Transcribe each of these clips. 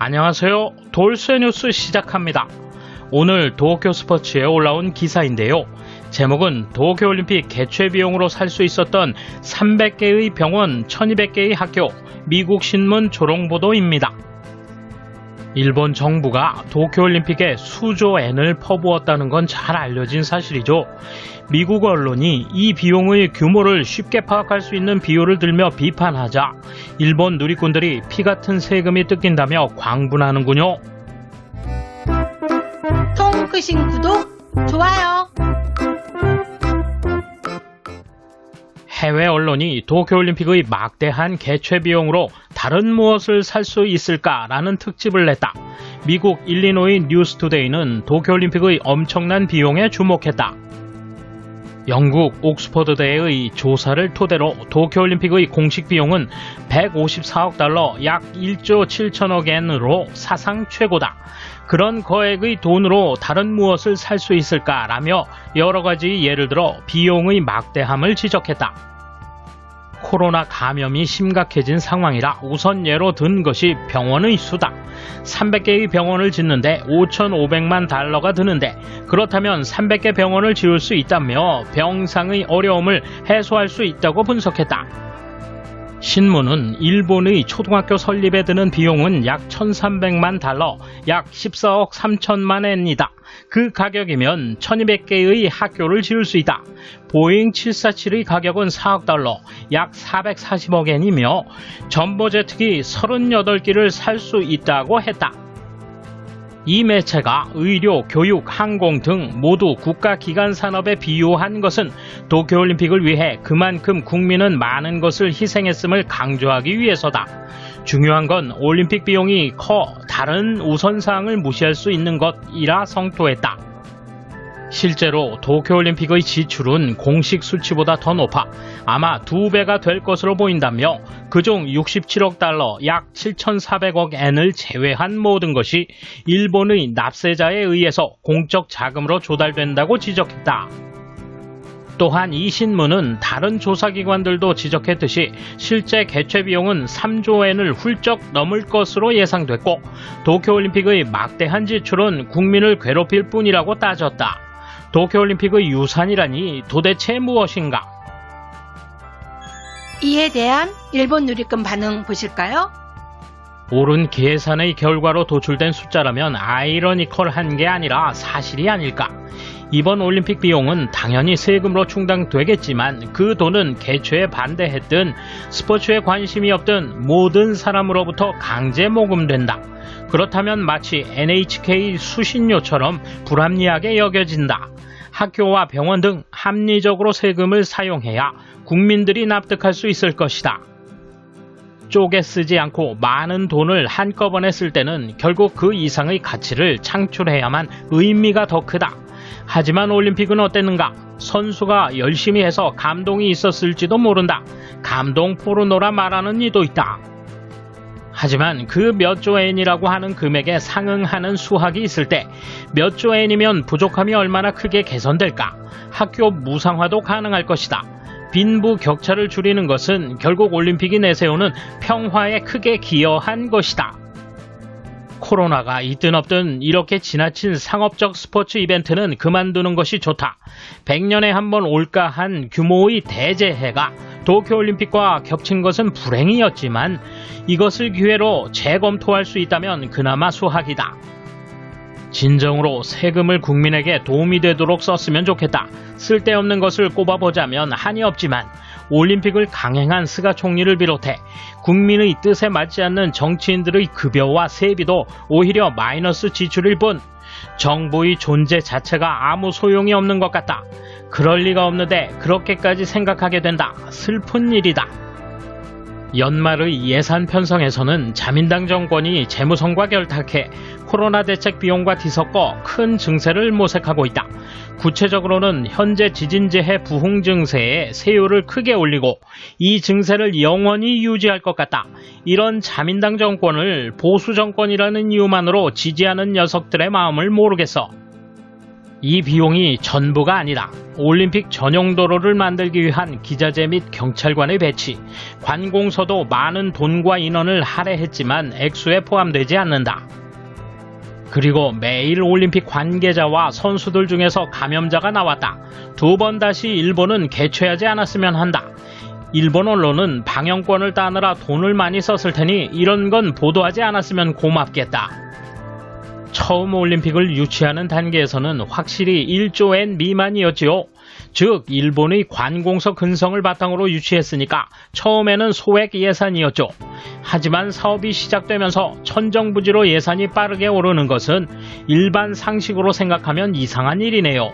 안녕하세요. 돌쇠 뉴스 시작합니다. 오늘 도쿄 스포츠에 올라온 기사인데요. 제목은 도쿄올림픽 개최 비용으로 살 수 있었던 300개의 병원, 1200개의 학교, 미국 신문 조롱보도입니다. 일본 정부가 도쿄올림픽에 수조 엔을 퍼부었다는 건 잘 알려진 사실이죠. 미국 언론이 이 비용의 규모를 쉽게 파악할 수 있는 비율을 들며 비판하자 일본 누리꾼들이 피 같은 세금이 뜯긴다며 광분하는군요. 손끝신 구독, 좋아요. 해외 언론이 도쿄올림픽의 막대한 개최 비용으로 다른 무엇을 살 수 있을까라는 특집을 냈다. 미국 일리노이 뉴스투데이는 도쿄올림픽의 엄청난 비용에 주목했다. 영국 옥스퍼드대의 조사를 토대로 도쿄올림픽의 공식 비용은 154억 달러, 약 1조 7천억 엔으로 사상 최고다. 그런 거액의 돈으로 다른 무엇을 살 수 있을까라며 여러 가지 예를 들어 비용의 막대함을 지적했다. 코로나 감염이 심각해진 상황이라 우선 예로 든 것이 병원의 수다. 300개의 병원을 짓는데 5,500만 달러가 드는데 그렇다면 300개 병원을 지을 수 있다며 병상의 어려움을 해소할 수 있다고 분석했다. 신문은 일본의 초등학교 설립에 드는 비용은 약 1,300만 달러, 약 14억 3천만 엔이다. 그 가격이면 1,200개의 학교를 지을 수 있다. 보잉 747의 가격은 4억 달러, 약 440억 엔이며 전보제트기 38기를 살 수 있다고 했다. 이 매체가 의료, 교육, 항공 등 모두 국가기관 산업에 비유한 것은 도쿄올림픽을 위해 그만큼 국민은 많은 것을 희생했음을 강조하기 위해서다. 중요한 건 올림픽 비용이 커 다른 우선사항을 무시할 수 있는 것이라 성토했다. 실제로 도쿄올림픽의 지출은 공식 수치보다 더 높아 아마 2배가 될 것으로 보인다며 그중 67억 달러, 약 7,400억 엔을 제외한 모든 것이 일본의 납세자에 의해서 공적 자금으로 조달된다고 지적했다. 또한 이 신문은 다른 조사기관들도 지적했듯이 실제 개최 비용은 3조 엔을 훌쩍 넘을 것으로 예상됐고 도쿄올림픽의 막대한 지출은 국민을 괴롭힐 뿐이라고 따졌다. 도쿄올림픽의 유산이라니 도대체 무엇인가? 이에 대한 일본 누리꾼 반응 보실까요? 옳은 계산의 결과로 도출된 숫자라면 아이러니컬한 게 아니라 사실이 아닐까? 이번 올림픽 비용은 당연히 세금으로 충당되겠지만 그 돈은 개최에 반대했든 스포츠에 관심이 없든 모든 사람으로부터 강제 모금된다. 그렇다면 마치 NHK 수신료처럼 불합리하게 여겨진다. 학교와 병원 등 합리적으로 세금을 사용해야 국민들이 납득할 수 있을 것이다. 쪼개 쓰지 않고 많은 돈을 한꺼번에 쓸 때는 결국 그 이상의 가치를 창출해야만 의미가 더 크다. 하지만 올림픽은 어땠는가? 선수가 열심히 해서 감동이 있었을지도 모른다. 감동 포르노라 말하는 이도 있다. 하지만 그 몇 조 엔이라고 하는 금액에 상응하는 수학이 있을 때 몇 조 엔이면 부족함이 얼마나 크게 개선될까? 학교 무상화도 가능할 것이다. 빈부 격차를 줄이는 것은 결국 올림픽이 내세우는 평화에 크게 기여한 것이다. 코로나가 있든 없든 이렇게 지나친 상업적 스포츠 이벤트는 그만두는 것이 좋다. 100년에 한 번 올까 한 규모의 대재해가 도쿄올림픽과 겹친 것은 불행이었지만 이것을 기회로 재검토할 수 있다면 그나마 수학이다. 진정으로 세금을 국민에게 도움이 되도록 썼으면 좋겠다. 쓸데없는 것을 꼽아보자면 한이 없지만 올림픽을 강행한 스가 총리를 비롯해 국민의 뜻에 맞지 않는 정치인들의 급여와 세비도 오히려 마이너스 지출일 뿐 정부의 존재 자체가 아무 소용이 없는 것 같다. 그럴 리가 없는데 그렇게까지 생각하게 된다. 슬픈 일이다. 연말의 예산 편성에서는 자민당 정권이 재무성과 결탁해 코로나 대책 비용과 뒤섞어 큰 증세를 모색하고 있다. 구체적으로는 현재 지진재해 부흥 증세에 세율을 크게 올리고 이 증세를 영원히 유지할 것 같다. 이런 자민당 정권을 보수 정권이라는 이유만으로 지지하는 녀석들의 마음을 모르겠어. 이 비용이 전부가 아니다. 올림픽 전용 도로를 만들기 위한 기자재 및 경찰관의 배치, 관공서도 많은 돈과 인원을 할애했지만 액수에 포함되지 않는다. 그리고 매일 올림픽 관계자와 선수들 중에서 감염자가 나왔다. 2번 다시 일본은 개최하지 않았으면 한다. 일본 언론은 방영권을 따느라 돈을 많이 썼을 테니 이런 건 보도하지 않았으면 고맙겠다. 처음 올림픽을 유치하는 단계에서는 확실히 1조 엔 미만이었지요. 즉 일본의 관공서 근성을 바탕으로 유치했으니까 처음에는 소액 예산이었죠. 하지만 사업이 시작되면서 천정부지로 예산이 빠르게 오르는 것은 일반 상식으로 생각하면 이상한 일이네요.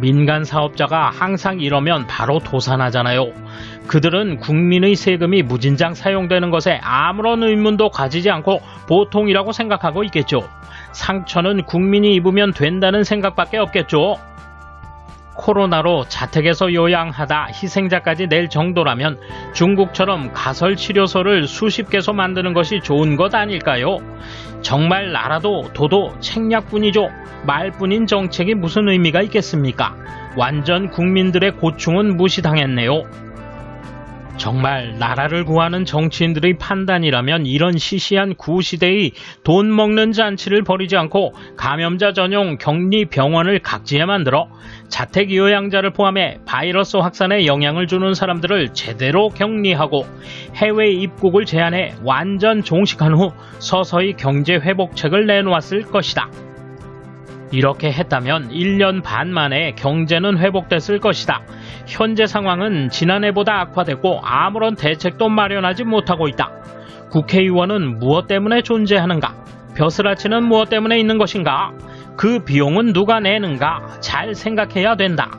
민간 사업자가 항상 이러면 바로 도산하잖아요. 그들은 국민의 세금이 무진장 사용되는 것에 아무런 의문도 가지지 않고 보통이라고 생각하고 있겠죠. 상처는 국민이 입으면 된다는 생각밖에 없겠죠. 코로나로 자택에서 요양하다 희생자까지 낼 정도라면 중국처럼 가설치료소를 수십 개소 만드는 것이 좋은 것 아닐까요? 정말 나라도 도도 책략뿐이죠. 말뿐인 정책이 무슨 의미가 있겠습니까? 완전 국민들의 고충은 무시당했네요. 정말 나라를 구하는 정치인들의 판단이라면 이런 시시한 구시대의 돈 먹는 잔치를 벌이지 않고 감염자 전용 격리 병원을 각지에 만들어 자택 요양자를 포함해 바이러스 확산에 영향을 주는 사람들을 제대로 격리하고 해외 입국을 제한해 완전 종식한 후 서서히 경제 회복책을 내놓았을 것이다. 이렇게 했다면 1년 반 만에 경제는 회복됐을 것이다. 현재 상황은 지난해보다 악화됐고 아무런 대책도 마련하지 못하고 있다. 국회의원은 무엇 때문에 존재하는가? 벼슬아치는 무엇 때문에 있는 것인가? 그 비용은 누가 내는가? 잘 생각해야 된다.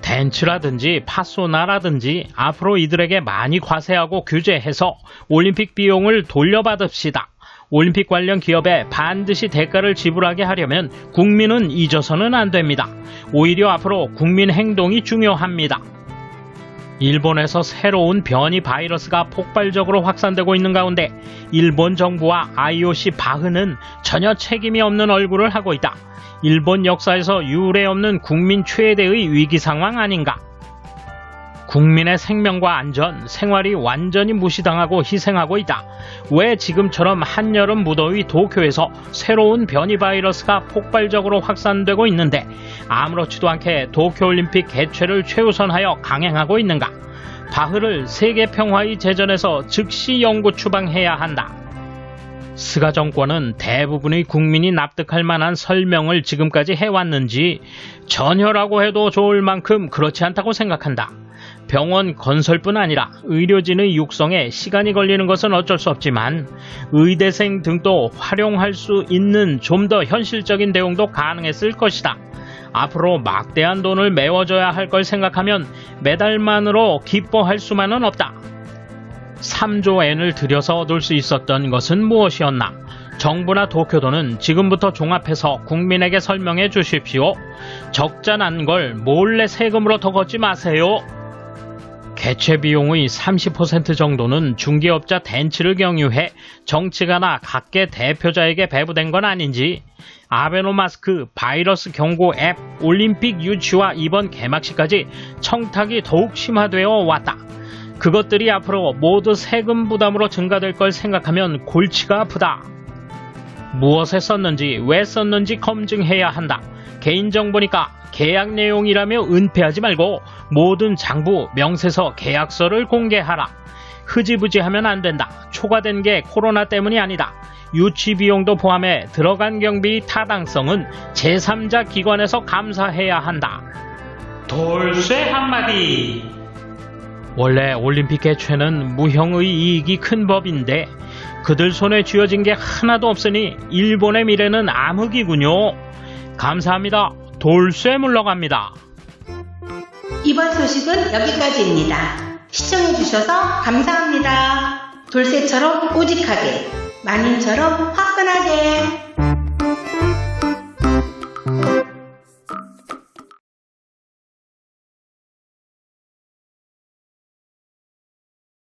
덴츠라든지 파소나라든지 앞으로 이들에게 많이 과세하고 규제해서 올림픽 비용을 돌려받읍시다. 올림픽 관련 기업에 반드시 대가를 지불하게 하려면 국민은 잊어서는 안 됩니다. 오히려 앞으로 국민 행동이 중요합니다. 일본에서 새로운 변이 바이러스가 폭발적으로 확산되고 있는 가운데 일본 정부와 IOC 바흐는 전혀 책임이 없는 얼굴을 하고 있다. 일본 역사에서 유례 없는 국민 최대의 위기 상황 아닌가? 국민의 생명과 안전, 생활이 완전히 무시당하고 희생하고 있다. 왜 지금처럼 한여름 무더위 도쿄에서 새로운 변이 바이러스가 폭발적으로 확산되고 있는데 아무렇지도 않게 도쿄올림픽 개최를 최우선하여 강행하고 있는가? 바흐를 세계평화의 제전에서 즉시 영구 추방해야 한다. 스가 정권은 대부분의 국민이 납득할 만한 설명을 지금까지 해왔는지 전혀라고 해도 좋을 만큼 그렇지 않다고 생각한다. 병원 건설뿐 아니라 의료진의 육성에 시간이 걸리는 것은 어쩔 수 없지만 의대생 등도 활용할 수 있는 좀 더 현실적인 대응도 가능했을 것이다. 앞으로 막대한 돈을 메워줘야 할 걸 생각하면 매달만으로 기뻐할 수만은 없다. 3조 엔을 들여서 얻을 수 있었던 것은 무엇이었나? 정부나 도쿄도는 지금부터 종합해서 국민에게 설명해 주십시오. 적자 난 걸 몰래 세금으로 더 걷지 마세요. 개최 비용의 30% 정도는 중개업자 덴츠를 경유해 정치가나 각계 대표자에게 배부된 건 아닌지 아베노마스크, 바이러스 경고 앱, 올림픽 유치와 이번 개막식까지 청탁이 더욱 심화되어 왔다. 그것들이 앞으로 모두 세금 부담으로 증가될 걸 생각하면 골치가 아프다. 무엇에 썼는지 왜 썼는지 검증해야 한다. 개인정보니까 계약 내용이라며 은폐하지 말고 모든 장부, 명세서, 계약서를 공개하라. 흐지부지하면 안 된다. 초과된 게 코로나 때문이 아니다. 유치 비용도 포함해 들어간 경비 타당성은 제3자 기관에서 감사해야 한다. 돌쇠 한마디. 원래 올림픽 개최는 무형의 이익이 큰 법인데 그들 손에 쥐어진 게 하나도 없으니 일본의 미래는 암흑이군요. 감사합니다. 돌쇠 물러갑니다. 이번 소식은 여기까지입니다. 시청해주셔서 감사합니다. 돌쇠처럼 우직하게, 마님처럼 화끈하게.